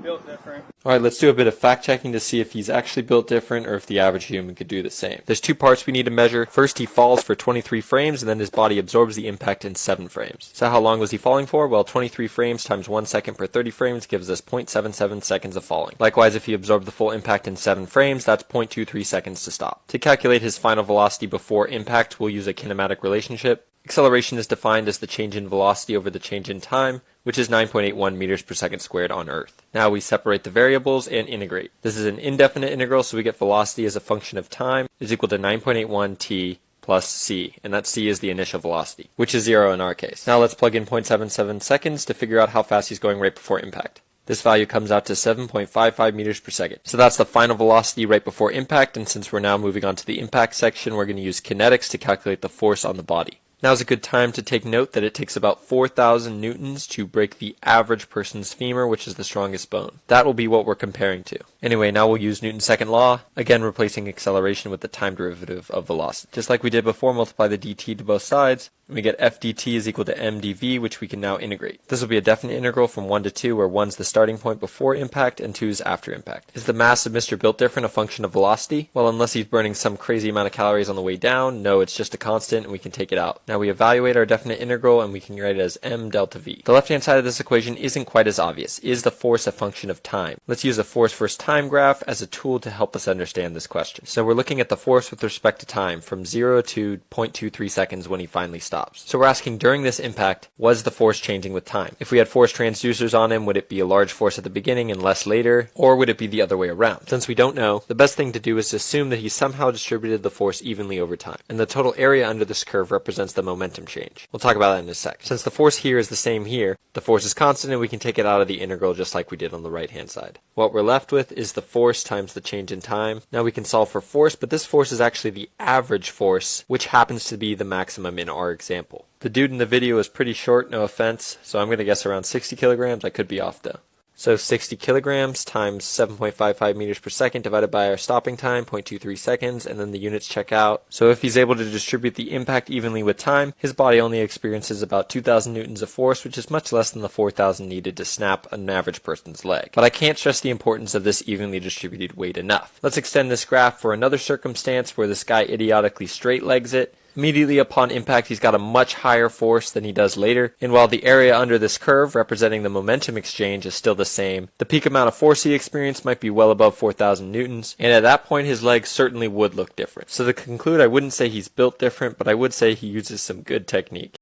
built different. Alright, let's do a bit of fact checking to see if he's actually built different or if the average human could do the same. There's two parts we need to measure. First, he falls for 23 frames, and then his body absorbs the impact in 7 frames. So how long was he falling for? Well, 23 frames times 1 second per 30 frames gives us 0.77 seconds of falling. Likewise, if he absorbed the full impact in 7 frames, that's 0.23 seconds to stop. To calculate his final velocity before impact, we'll use a kinematic relationship. Acceleration is defined as the change in velocity over the change in time, which is 9.81 meters per second squared on Earth. Now we separate the variables and integrate. This is an indefinite integral, so we get velocity as a function of time is equal to 9.81 t plus c, and that c is the initial velocity, which is 0 in our case. Now let's plug in 0.77 seconds to figure out how fast he's going right before impact. This value comes out to 7.55 meters per second. So that's the final velocity right before impact, and since we're now moving on to the impact section, we're going to use kinetics to calculate the force on the body. Now is a good time to take note that it takes about 4,000 newtons to break the average person's femur, which is the strongest bone. That will be what we're comparing to. Anyway, now we'll use Newton's second law, again replacing acceleration with the time derivative of velocity. Just like we did before, multiply the dt to both sides, and we get f dt is equal to m dv, which we can now integrate. This will be a definite integral from 1 to 2, where 1's the starting point before impact and 2 is after impact. Is the mass of Mr. Built Different a function of velocity? Well, unless he's burning some crazy amount of calories on the way down, no, it's just a constant and we can take it out. Now we evaluate our definite integral and we can write it as m delta v. The left-hand side of this equation isn't quite as obvious. Is the force a function of time? Let's use a force versus time graph as a tool to help us understand this question. So we're looking at the force with respect to time from 0 to 0.23 seconds when he finally stops. So we're asking, during this impact, was the force changing with time? If we had force transducers on him, would it be a large force at the beginning and less later? Or would it be the other way around? Since we don't know, the best thing to do is to assume that he somehow distributed the force evenly over time. And the total area under this curve represents the momentum change. We'll talk about that in a sec. Since the force here is the same here, the force is constant and we can take it out of the integral just like we did on the right hand side. What we're left with is the force times the change in time. Now we can solve for force, but this force is actually the average force, which happens to be the maximum in our example. The dude in the video is pretty short, no offense, so I'm going to guess around 60 kilograms. I could be off though. So 60 kilograms times 7.55 meters per second divided by our stopping time, 0.23 seconds, and then the units check out. So if he's able to distribute the impact evenly with time, his body only experiences about 2,000 newtons of force, which is much less than the 4,000 needed to snap an average person's leg. But I can't stress the importance of this evenly distributed weight enough. Let's extend this graph for another circumstance where this guy idiotically straight legs it. Immediately upon impact, he's got a much higher force than he does later, and while the area under this curve, representing the momentum exchange, is still the same, the peak amount of force he experienced might be well above 4,000 newtons, and at that point his legs certainly would look different. So to conclude, I wouldn't say he's built different, but I would say he uses some good technique.